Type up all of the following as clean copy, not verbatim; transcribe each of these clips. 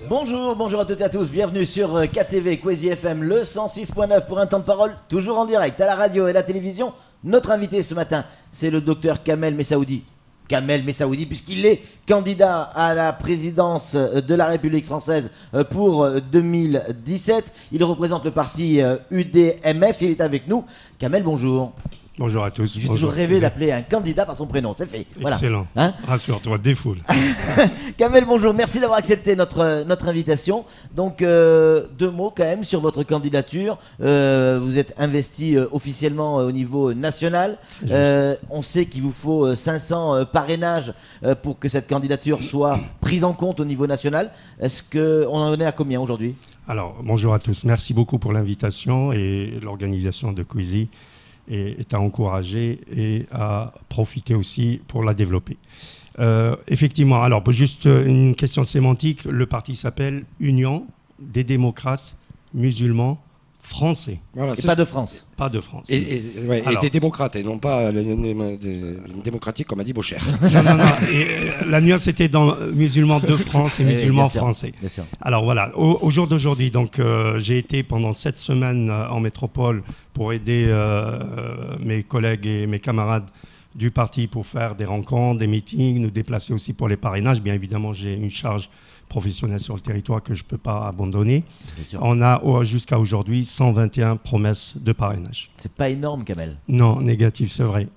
Bonjour à toutes et à tous, bienvenue sur KTV, Kwezi FM, le 106.9 pour un temps de parole, toujours en direct à la radio et la télévision. Notre invité ce matin, c'est le docteur Kamel Messaoudi. Kamel Messaoudi, puisqu'il est candidat à la présidence de la République française pour 2017. Il représente le parti UDMF, il est avec nous. Kamel, bonjour. Bonjour à tous. J'ai toujours rêvé d'appeler un candidat par son prénom, c'est fait. Excellent. Voilà. Rassure-toi, défoule. Kamel, bonjour, merci d'avoir accepté notre invitation. Donc, deux mots quand même sur votre candidature. Vous êtes investi officiellement au niveau national. On sait qu'il vous faut 500 parrainages pour que cette candidature soit prise en compte au niveau national. Est-ce qu'on en est à combien aujourd'hui ? Alors, bonjour à tous. Merci beaucoup pour l'invitation et l'organisation de Kwezi est à encourager et à profiter aussi pour la développer. Effectivement, alors juste une question sémantique, le parti s'appelle Union des démocrates musulmans français. Voilà, et pas de France. Pas de France. Et des démocrates, et non pas démocratiques comme a dit Beaucher. Non. La nuance était dans musulmans de France et musulmans français. Bien sûr. Alors voilà, au jour d'aujourd'hui, donc j'ai été pendant 7 semaines en métropole pour aider mes collègues et mes camarades du parti pour faire des rencontres, des meetings, nous déplacer aussi pour les parrainages. Bien évidemment, j'ai une charge professionnelle sur le territoire que je ne peux pas abandonner. On a jusqu'à aujourd'hui 121 promesses de parrainage. C'est pas énorme, Kamel. Non, négatif, c'est vrai.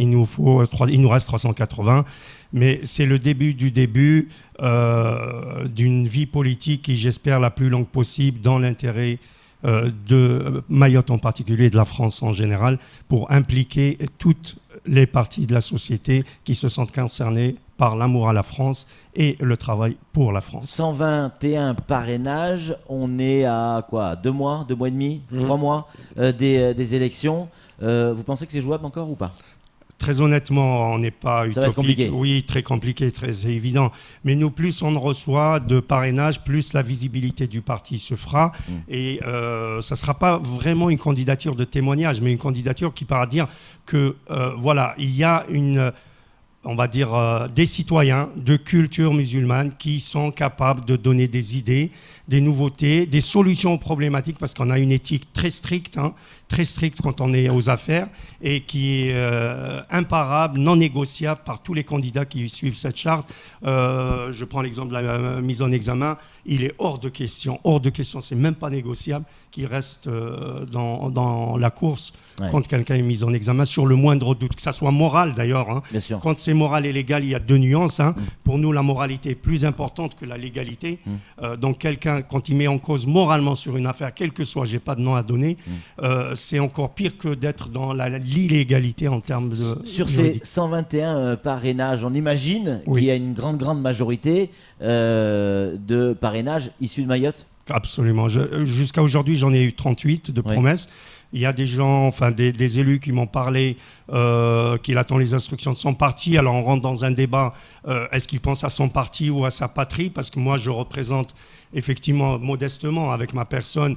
Il nous reste 380, mais c'est le début du début d'une vie politique qui, j'espère, la plus longue possible dans l'intérêt de Mayotte en particulier et de la France en général, pour impliquer toutes les parties de la société qui se sentent concernées par l'amour à la France et le travail pour la France. 121 parrainages, on est à quoi ? 2 mois, 2 mois et demi, 3 mois des élections. Vous pensez que c'est jouable encore ou pas ? Très honnêtement, on n'est pas utopique. Ça va être compliqué. Oui, très compliqué, très évident. Mais nous, plus on reçoit de parrainage, plus la visibilité du parti se fera. Et ça ne sera pas vraiment une candidature de témoignage, mais une candidature qui pourra dire que, voilà, il y a on va dire, des citoyens de culture musulmane qui sont capables de donner des idées, des nouveautés, des solutions aux problématiques, parce qu'on a une éthique très stricte quand on est aux affaires, et qui est imparable, non négociable par tous les candidats qui suivent cette charte. Je prends l'exemple de la mise en examen. Il est hors de question, c'est même pas négociable qu'il reste dans la course quand quelqu'un est mis en examen sur le moindre doute, que ça soit moral d'ailleurs. Bien sûr. Quand c'est moral et légal, il y a 2 nuances. Pour nous, la moralité est plus importante que la légalité. Donc quelqu'un, quand il met en cause moralement sur une affaire, quel que soit, j'ai pas de nom à donner, c'est encore pire que d'être dans l'illégalité en termes de... Sur ces 121 parrainages, on imagine qu'il y a une grande majorité de parrainages issus de Mayotte ? Absolument. Jusqu'à aujourd'hui, j'en ai eu 38 de promesses. Il y a des gens, des élus qui m'ont parlé qu'il attend les instructions de son parti. Alors on rentre dans un débat, est-ce qu'il pense à son parti ou à sa patrie ? Parce que moi, je représente effectivement, modestement, avec ma personne,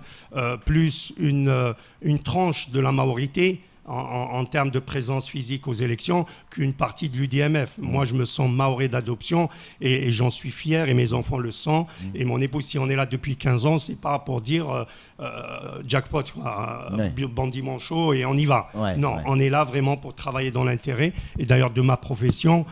plus une tranche de la majorité en termes de présence physique aux élections qu'une partie de l'UDMF. Moi, je me sens maoré d'adoption et j'en suis fier et mes enfants le sont. Et mon épouse, si on est là depuis 15 ans, c'est pas pour dire jackpot, bandit manchot et on y va. On est là vraiment pour travailler dans l'intérêt. Et d'ailleurs, de ma profession,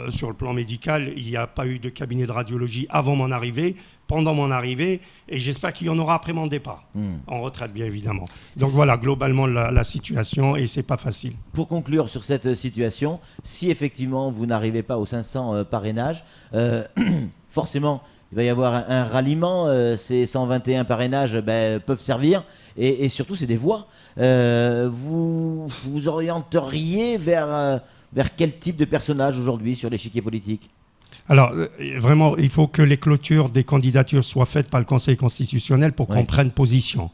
sur le plan médical, il n'y a pas eu de cabinet de radiologie avant mon arrivée, pendant mon arrivée, et j'espère qu'il y en aura après mon départ, en retraite bien évidemment. Donc voilà, globalement la situation, et c'est pas facile. Pour conclure sur cette situation, si effectivement vous n'arrivez pas aux 500 parrainages, forcément il va y avoir un ralliement, ces 121 parrainages peuvent servir, et surtout c'est des voix. Vous orienteriez vers quel type de personnage aujourd'hui sur l'échiquier politique ? Alors, vraiment, il faut que les clôtures des candidatures soient faites par le Conseil constitutionnel pour qu'on prenne position,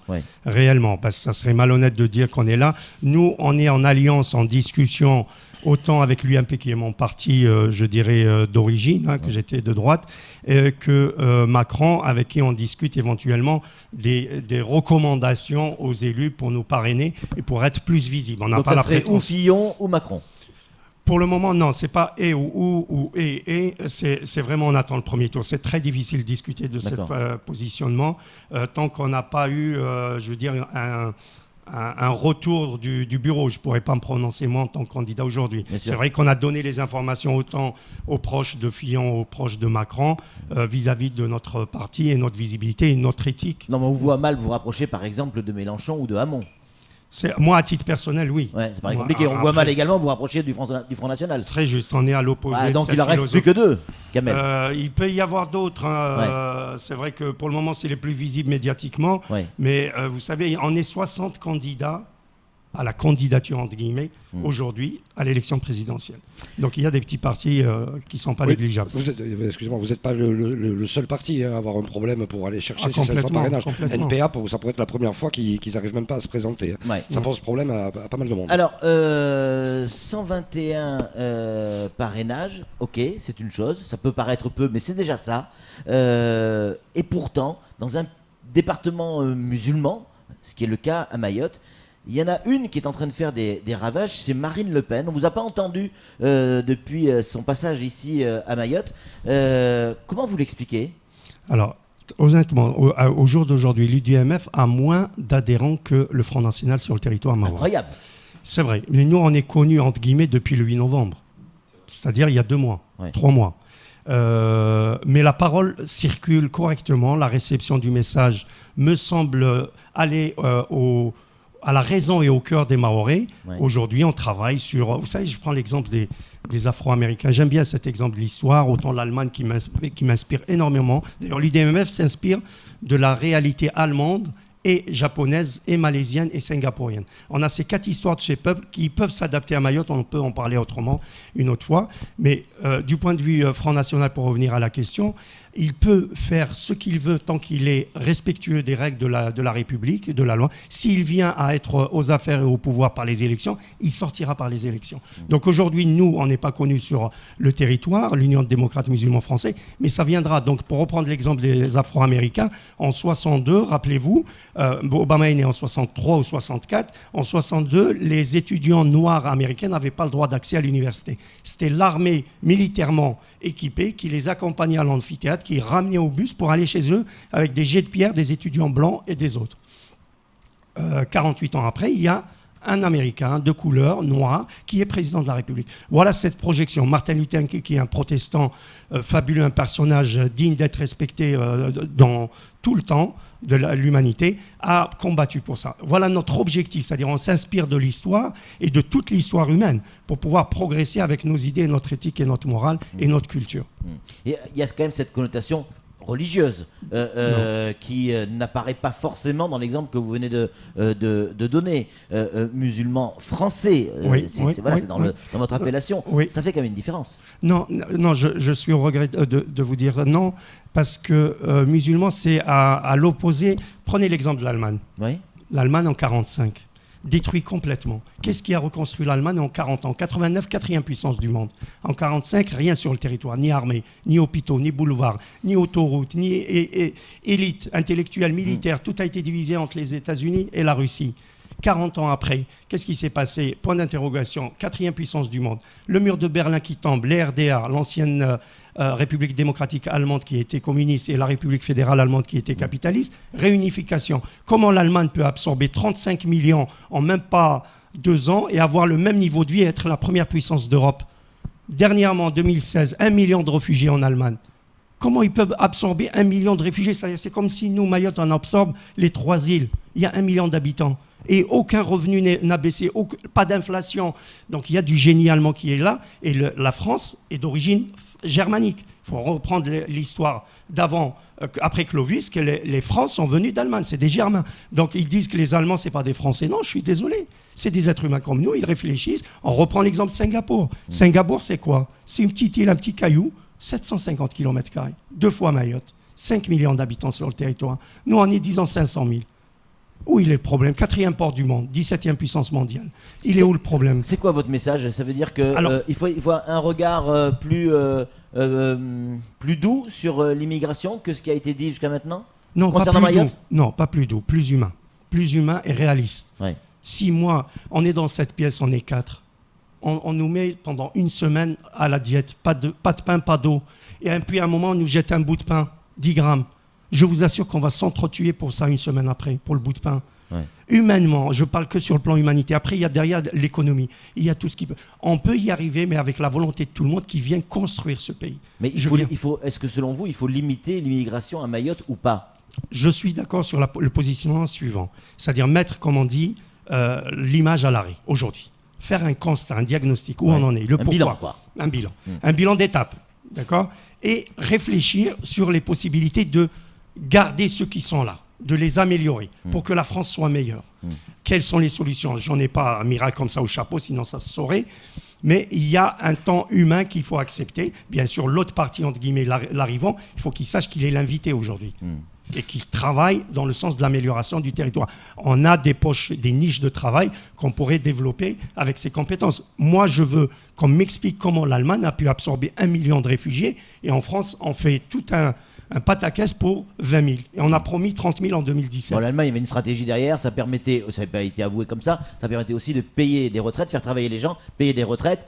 réellement, parce que ça serait malhonnête de dire qu'on est là. Nous, on est en alliance, en discussion, autant avec l'UMP, qui est mon parti, je dirais, d'origine, que j'étais de droite, que Macron, avec qui on discute éventuellement des recommandations aux élus pour nous parrainer et pour être plus visibles. Donc ça serait ou Fillon ou Macron ? Pour le moment, non, c'est pas et ou et. C'est vraiment, on attend le premier tour. C'est très difficile de discuter de ce positionnement tant qu'on n'a pas eu, je veux dire, un retour du bureau. Je ne pourrais pas me prononcer moi en tant que candidat aujourd'hui. C'est vrai qu'on a donné les informations autant aux proches de Fillon, aux proches de Macron, vis-à-vis de notre parti et notre visibilité et notre éthique. Non, mais on vous voit mal vous rapprocher par exemple de Mélenchon ou de Hamon. Moi, à titre personnel, oui. Ouais, c'est pas compliqué. On voit mal également vous rapprocher du Front National. Très juste, on est à l'opposé. Donc il en reste plus que deux, Kamel. Il peut y avoir d'autres. C'est vrai que pour le moment, c'est les plus visibles médiatiquement. Mais vous savez, on est 60 candidats à la candidature, entre guillemets, aujourd'hui, à l'élection présidentielle. Donc il y a des petits partis qui ne sont pas négligeables. Excusez-moi, vous n'êtes pas le seul parti à avoir un problème pour aller chercher ces 500 parrainages. NPA, ça pourrait être la première fois qu'ils n'arrivent même pas à se présenter. Ça pose problème à pas mal de monde. Alors, 121 parrainages, ok, c'est une chose, ça peut paraître peu, mais c'est déjà ça. Et pourtant, dans un département musulman, ce qui est le cas à Mayotte, il y en a une qui est en train de faire des ravages, c'est Marine Le Pen. On ne vous a pas entendu depuis son passage ici à Mayotte. Comment vous l'expliquez ? Alors, honnêtement, au jour d'aujourd'hui, l'UDMF a moins d'adhérents que le Front National sur le territoire marocain. Incroyable. C'est vrai. Mais nous, on est connus, entre guillemets, depuis le 8 novembre. C'est-à-dire il y a 2 mois, 3 mois. Mais la parole circule correctement. La réception du message me semble aller à la raison et au cœur des Mahorais. Aujourd'hui, on travaille sur... Vous savez, je prends l'exemple des Afro-Américains. J'aime bien cet exemple de l'histoire, autant l'Allemagne qui m'inspire énormément. D'ailleurs, l'UDMF s'inspire de la réalité allemande et japonaise, et malaisienne, et singapourienne. On a ces 4 histoires de ces peuples qui peuvent s'adapter à Mayotte. On peut en parler autrement une autre fois. Mais du point de vue Front National, pour revenir à la question, il peut faire ce qu'il veut tant qu'il est respectueux des règles de la République, de la loi. S'il vient à être aux affaires et au pouvoir par les élections, il sortira par les élections. Donc aujourd'hui, nous, on n'est pas connus sur le territoire, l'Union de démocrates musulmans français, mais ça viendra. Donc pour reprendre l'exemple des Afro-Américains, en 62, rappelez-vous, Obama est né en 63 ou 64. En 62, les étudiants noirs américains n'avaient pas le droit d'accès à l'université. C'était l'armée militairement équipée qui les accompagnait à l'amphithéâtre, qui ramenait au bus pour aller chez eux avec des jets de pierre des étudiants blancs et des autres. 48 ans après, il y a un Américain de couleur noire qui est président de la République. Voilà cette projection. Martin Luther King, qui est un protestant fabuleux, un personnage digne d'être respecté dans tout le temps de l'humanité, a combattu pour ça. Voilà notre objectif, c'est-à-dire on s'inspire de l'histoire et de toute l'histoire humaine pour pouvoir progresser avec nos idées, notre éthique et notre morale et notre culture. Et il y a quand même cette connotation religieuse qui n'apparaît pas forcément dans l'exemple que vous venez de donner. Musulmans français, c'est dans votre appellation. Ça fait quand même une différence. Non, je suis au regret de vous dire non, parce que musulman, c'est à l'opposé. Prenez l'exemple de l'Allemagne. L'Allemagne en 1945. Détruit complètement. Qu'est-ce qui a reconstruit l'Allemagne en 40 ans ? 89, 4e puissance du monde. En 1945, rien sur le territoire, ni armée, ni hôpitaux, ni boulevards, ni autoroutes, ni élite intellectuelle, militaire. Tout a été divisé entre les États-Unis et la Russie. 40 ans après, qu'est-ce qui s'est passé ? Point d'interrogation, 4e puissance du monde. Le mur de Berlin qui tombe, les RDA, l'ancienne République démocratique allemande qui était communiste et la République fédérale allemande qui était capitaliste, réunification. Comment l'Allemagne peut absorber 35 millions en même pas 2 ans et avoir le même niveau de vie et être la première puissance d'Europe ? Dernièrement, en 2016, 1 million de réfugiés en Allemagne. Comment ils peuvent absorber 1 million de réfugiés ? C'est comme si nous, Mayotte, on absorbe les 3 îles. Il y a 1 million d'habitants. Et aucun revenu n'a baissé, pas d'inflation. Donc il y a du génie allemand qui est là. Et la France est d'origine germanique. Il faut reprendre l'histoire d'avant, après Clovis, que les Francs sont venus d'Allemagne. C'est des Germains. Donc ils disent que les Allemands, ce n'est pas des Français. Non, je suis désolé. C'est des êtres humains comme nous. Ils réfléchissent. On reprend l'exemple de Singapour. Singapour, c'est quoi ? C'est une petite île, un petit caillou, 750 km². 2 fois Mayotte. 5 millions d'habitants sur le territoire. Nous, on est 500 000. Où il est le problème ? 4e port du monde, 17e puissance mondiale. Il est où le problème ? C'est quoi votre message ? Ça veut dire qu'il faut un regard plus doux sur l'immigration que ce qui a été dit jusqu'à maintenant ? Non, pas plus doux. Non, pas plus doux, plus humain. Plus humain et réaliste. Si moi, on est dans cette pièce, on est 4. on nous met pendant une semaine à la diète, pas de pain, pas d'eau. Et puis à un moment, on nous jette un bout de pain, 10 grammes. Je vous assure qu'on va s'entretuer pour ça une semaine après, pour le bout de pain. Ouais. Humainement, je parle que sur le plan humanité. Après, il y a derrière l'économie. Il y a tout ce qui peut. On peut y arriver, mais avec la volonté de tout le monde qui vient construire ce pays. Mais est-ce que selon vous, il faut limiter l'immigration à Mayotte ou pas ? Je suis d'accord sur le positionnement suivant. C'est-à-dire mettre, comme on dit, l'image à l'arrêt aujourd'hui. Faire un constat, un diagnostic, où on en est, le pourquoi. Bilan, quoi. Un bilan. Un bilan d'étape. D'accord ? Et réfléchir sur les possibilités de garder ceux qui sont là, de les améliorer pour que la France soit meilleure. Quelles sont les solutions ? J'en ai pas un miracle comme ça au chapeau, sinon ça se saurait. Mais il y a un temps humain qu'il faut accepter. Bien sûr, l'autre partie, entre guillemets, l'arrivant, il faut qu'il sache qu'il est l'invité aujourd'hui. Et qu'il travaille dans le sens de l'amélioration du territoire. On a des poches, des niches de travail qu'on pourrait développer avec ces compétences. Moi, je veux qu'on m'explique comment l'Allemagne a pu absorber 1 million de réfugiés et en France, on fait tout un pataquès pour 20 000. Et on a promis 30 000 en 2017. Bon, l'Allemagne, il y avait une stratégie derrière, ça permettait, ça n'avait pas été avoué comme ça permettait aussi de payer des retraites, faire travailler les gens, payer des retraites,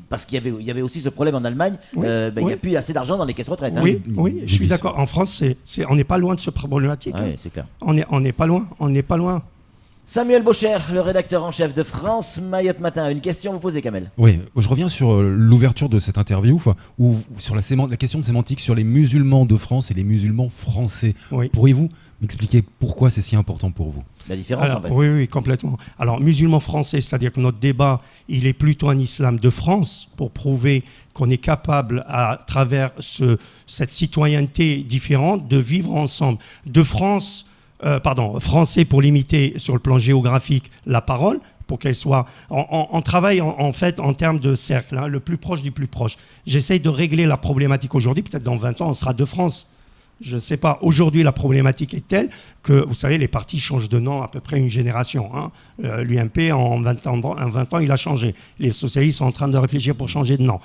parce qu'il y avait aussi ce problème en Allemagne, il n'y a plus assez d'argent dans les caisses retraites. Hein. Oui, je suis d'accord. En France, on n'est pas loin de ce problématique. Oui, c'est clair. On n'est pas loin. Samuel Bocher, le rédacteur en chef de France Mayotte Matin. Une question à vous poser, Kamel. Oui, je reviens sur l'ouverture de cette interview, ou sur la question de sémantique sur les musulmans de France et les musulmans français. Oui. Pourriez-vous m'expliquer pourquoi c'est si important pour vous ? La différence, en fait. Oui, complètement. Alors, musulmans français, c'est-à-dire que notre débat, il est plutôt un islam de France, pour prouver qu'on est capable, à travers cette citoyenneté différente, de vivre ensemble. De France... français pour limiter sur le plan géographique la parole, pour qu'elle soit... On travaille en fait en termes de cercle, le plus proche du plus proche. J'essaye de régler la problématique aujourd'hui, peut-être dans 20 ans on sera de France. Je ne sais pas. Aujourd'hui, la problématique est telle que, vous savez, les partis changent de nom à peu près une génération. Hein. L'UMP, en 20 ans, il a changé. Les socialistes sont en train de réfléchir pour changer de nom.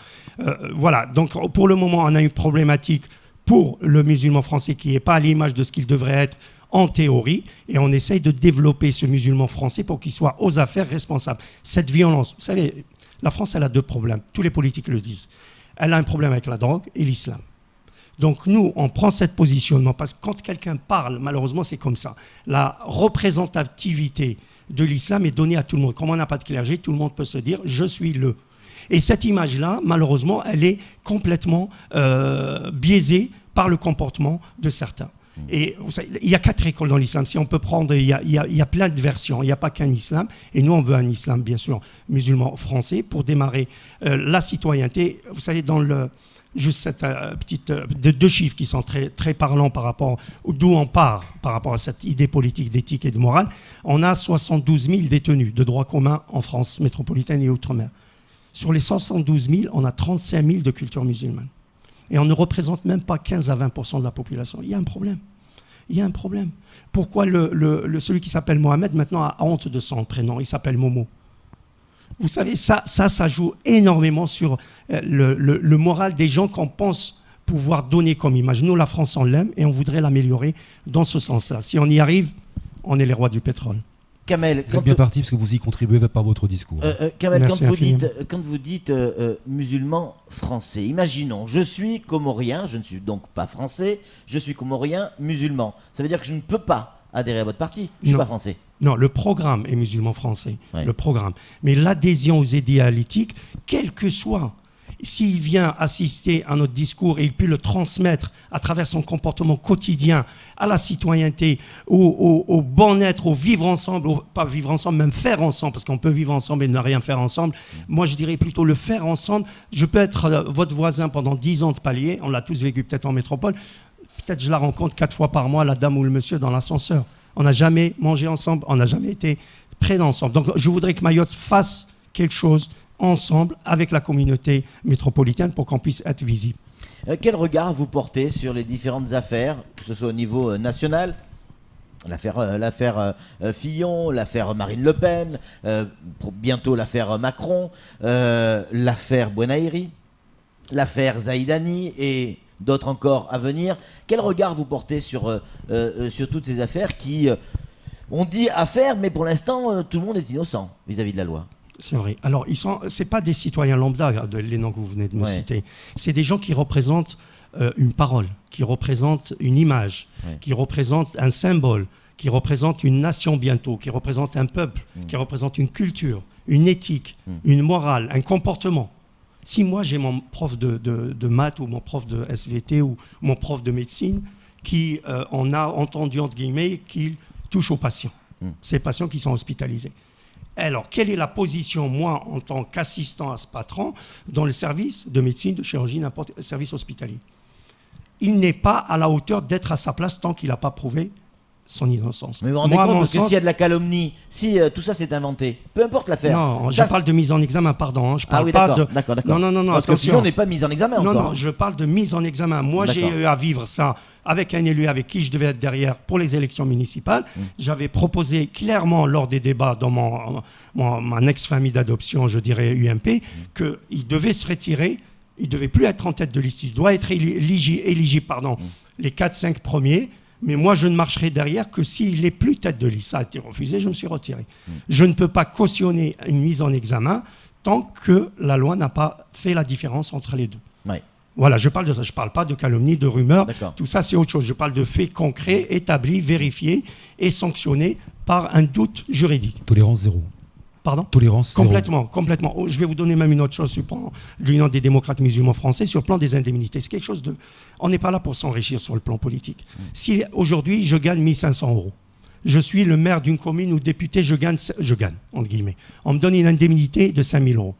Voilà. Donc, pour le moment, on a une problématique pour le musulman français qui n'est pas à l'image de ce qu'il devrait être en théorie, et on essaye de développer ce musulman français pour qu'il soit aux affaires responsable. Cette violence, vous savez, la France, elle a 2 problèmes. Tous les politiques le disent. Elle a un problème avec la drogue et l'islam. Donc nous, on prend cette positionnement parce que quand quelqu'un parle, malheureusement, c'est comme ça. La représentativité de l'islam est donnée à tout le monde. Comme on n'a pas de clergé, tout le monde peut se dire « je suis le ». Et cette image-là, malheureusement, elle est complètement biaisée par le comportement de certains. Et vous savez, il y a 4 écoles dans l'islam. Si on peut prendre, il y a plein de versions. Il n'y a pas qu'un islam. Et nous, on veut un islam, bien sûr, musulman français pour démarrer la citoyenneté. Vous savez, dans juste cette petite 2 chiffres qui sont très, très parlants par rapport d'où on part par rapport à cette idée politique d'éthique et de morale. On a 72 000 détenus de droit commun en France métropolitaine et outre-mer. Sur les 72 000, on a 35 000 de culture musulmane. Et on ne représente même pas 15 à 20% de la population. Il y a un problème. Pourquoi celui qui s'appelle Mohamed maintenant a honte de son prénom ? Il s'appelle Momo. Vous savez, ça joue énormément sur le moral des gens qu'on pense pouvoir donner comme image. Nous, la France, on l'aime et on voudrait l'améliorer dans ce sens-là. Si on y arrive, on est les rois du pétrole. Kamel, vous êtes bien parti parce que vous y contribuez par votre discours. Kamel, quand vous dites musulman français, imaginons, je suis comorien, je ne suis donc pas français, je suis comorien musulman. Ça veut dire que je ne peux pas adhérer à votre parti, je ne suis pas français. Non, le programme est musulman français, le programme. Mais l'adhésion aux idéaux éthiques, quel que soit, s'il vient assister à notre discours et il peut le transmettre à travers son comportement quotidien à la citoyenneté, au bon être, au vivre ensemble, pas vivre ensemble, même faire ensemble, parce qu'on peut vivre ensemble et ne rien faire ensemble. Moi, je dirais plutôt le faire ensemble. Je peux être votre voisin pendant 10 ans de palier, on l'a tous vécu peut-être en métropole, peut-être je la rencontre 4 fois par mois, la dame ou le monsieur dans l'ascenseur. On n'a jamais mangé ensemble, on n'a jamais été près d'ensemble. Donc, je voudrais que Mayotte fasse quelque chose ensemble avec la communauté métropolitaine pour qu'on puisse être visible. Quel regard vous portez sur les différentes affaires, que ce soit au niveau national, l'affaire Fillon, l'affaire Marine Le Pen, bientôt l'affaire Macron, l'affaire Bouanaïri, l'affaire Zaïdani et d'autres encore à venir. Quel regard vous portez sur toutes ces affaires qui, on dit affaires, mais pour l'instant, tout le monde est innocent vis-à-vis de la loi? C'est vrai. Alors, c'est pas des citoyens lambda, les noms que vous venez de me citer. C'est des gens qui représentent une parole, qui représentent une image, qui représentent un symbole, qui représentent une nation bientôt, qui représentent un peuple, qui représentent une culture, une éthique, une morale, un comportement. Si moi, j'ai mon prof de maths ou mon prof de SVT ou mon prof de médecine qui on a entendu, entre guillemets, qu'il touche aux patients, ces patients qui sont hospitalisés. Alors, quelle est la position, moi, en tant qu'assistant à ce patron, dans le service de médecine, de chirurgie, n'importe quel service hospitalier? Il n'est pas à la hauteur d'être à sa place tant qu'il n'a pas prouvé son innocence. Mais vous vous rendez compte, parce que s'il y a de la calomnie, si tout ça s'est inventé, peu importe l'affaire. Non, je parle de mise en examen, pardon. Hein, je parle d'accord. Non. Parce que sinon, on n'est pas mis en examen encore. Non, je parle de mise en examen. Moi, j'ai eu à vivre ça avec un élu avec qui je devais être derrière pour les élections municipales. J'avais proposé clairement lors des débats dans mon ex-famille d'adoption, je dirais UMP, qu'il devait se retirer. Il ne devait plus être en tête de liste. Il doit être éligible, les 4-5 premiers. Mais moi, je ne marcherai derrière que s'il n'est plus tête de liste. Ça a été refusé, je me suis retiré. Je ne peux pas cautionner une mise en examen tant que la loi n'a pas fait la différence entre les deux. Ouais. Voilà, je parle de ça. Je ne parle pas de calomnie, de rumeurs. D'accord. Tout ça, c'est autre chose. Je parle de faits concrets, établis, vérifiés et sanctionnés par un doute juridique. Tolérance zéro. Pardon ? Tolérance zéro. Complètement. Oh, je vais vous donner même une autre chose sur le plan de l'Union des démocrates musulmans français, sur le plan des indemnités. C'est quelque chose de... On n'est pas là pour s'enrichir sur le plan politique. Si aujourd'hui, je gagne 1 500 €, je suis le maire d'une commune ou député, je gagne, entre guillemets. On me donne une indemnité de 5 000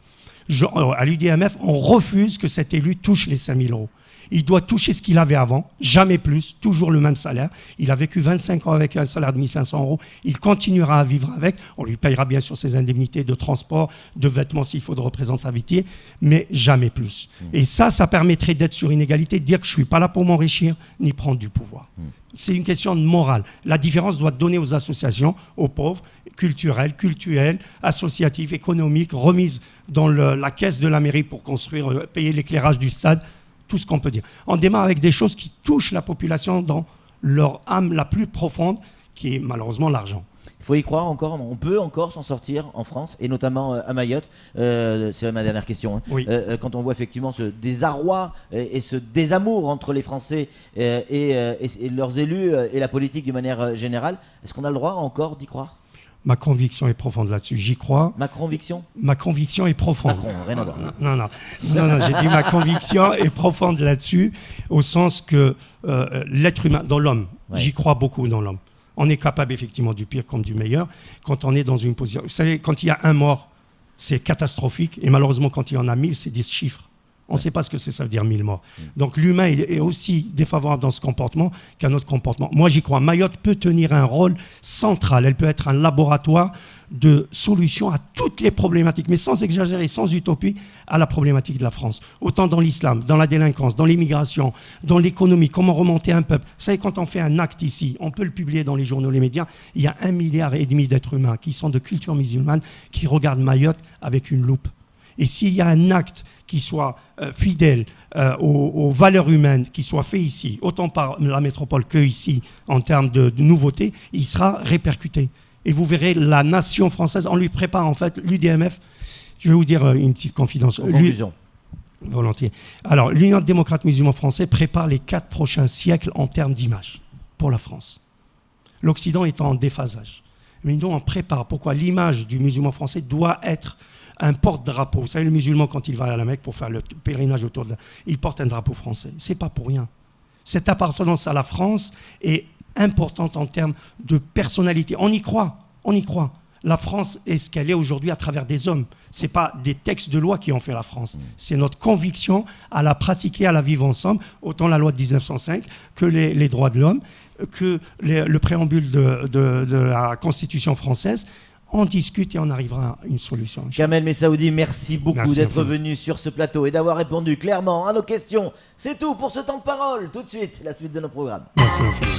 €. À l'UDMF, on refuse que cet élu touche les 5 000 €. Il doit toucher ce qu'il avait avant, jamais plus, toujours le même salaire. Il a vécu 25 ans avec un salaire de 1 500 €. Il continuera à vivre avec. On lui payera bien sûr ses indemnités de transport, de vêtements s'il faut, de représentativité, mais jamais plus. Et ça permettrait d'être sur une égalité, de dire que je ne suis pas là pour m'enrichir, ni prendre du pouvoir. C'est une question de morale. La différence doit donner aux associations, aux pauvres, culturelles, associatives, économiques, remises dans la caisse de la mairie pour construire, payer l'éclairage du stade. Tout ce qu'on peut dire. On démarre avec des choses qui touchent la population dans leur âme la plus profonde, qui est malheureusement l'argent. Il faut y croire encore, on peut encore s'en sortir en France, et notamment à Mayotte. C'est ma dernière question. Hein. Oui. Quand on voit effectivement ce désarroi et ce désamour entre les Français et leurs élus et la politique d'une manière générale, est-ce qu'on a le droit encore d'y croire ? Ma conviction est profonde là-dessus. J'y crois. Ma conviction ? Ma conviction est profonde. Macron, rien à voir. Non, j'ai dit ma conviction est profonde là-dessus, au sens que l'être humain, dans l'homme, j'y crois beaucoup dans l'homme. On est capable effectivement du pire comme du meilleur. Quand on est dans une position... Vous savez, quand il y a un mort, c'est catastrophique. Et malheureusement, quand il y en a 1000, c'est 10 chiffres. On ne sait pas ce que ça veut dire 1000 morts. Donc l'humain est aussi défavorable dans ce comportement qu'un autre comportement. Moi, j'y crois. Mayotte peut tenir un rôle central. Elle peut être un laboratoire de solutions à toutes les problématiques, mais sans exagérer, sans utopie, à la problématique de la France. Autant dans l'islam, dans la délinquance, dans l'immigration, dans l'économie, comment remonter un peuple. Vous savez, quand on fait un acte ici, on peut le publier dans les journaux, les médias, il y a 1,5 milliard d'êtres humains qui sont de culture musulmane, qui regardent Mayotte avec une loupe. Et s'il y a un acte qui soit fidèle aux valeurs humaines, qui soit fait ici, autant par la métropole que ici, en termes de nouveautés, il sera répercuté. Et vous verrez, la nation française, on lui prépare en fait l'UDMF. Je vais vous dire une petite confidence. Conclusion. Volontiers. Alors, l'Union des démocrates musulmans français prépare les 4 prochains siècles en termes d'image pour la France. L'Occident est en déphasage. Mais nous, on prépare. Pourquoi ? L'image du musulman français doit être un porte-drapeau. Vous savez, le musulman, quand il va à la Mecque pour faire le pèlerinage autour il porte un drapeau français. C'est pas pour rien. Cette appartenance à la France est importante en termes de personnalité. On y croit. La France est ce qu'elle est aujourd'hui à travers des hommes. Ce n'est pas des textes de loi qui ont fait la France. C'est notre conviction à la pratiquer, à la vivre ensemble, autant la loi de 1905 que les droits de l'homme, que le préambule de la Constitution française. On discute et on arrivera à une solution. Kamel Messaoudi, merci beaucoup d'être venu sur ce plateau et d'avoir répondu clairement à nos questions. C'est tout pour ce temps de parole. Tout de suite, la suite de nos programmes. Merci infiniment.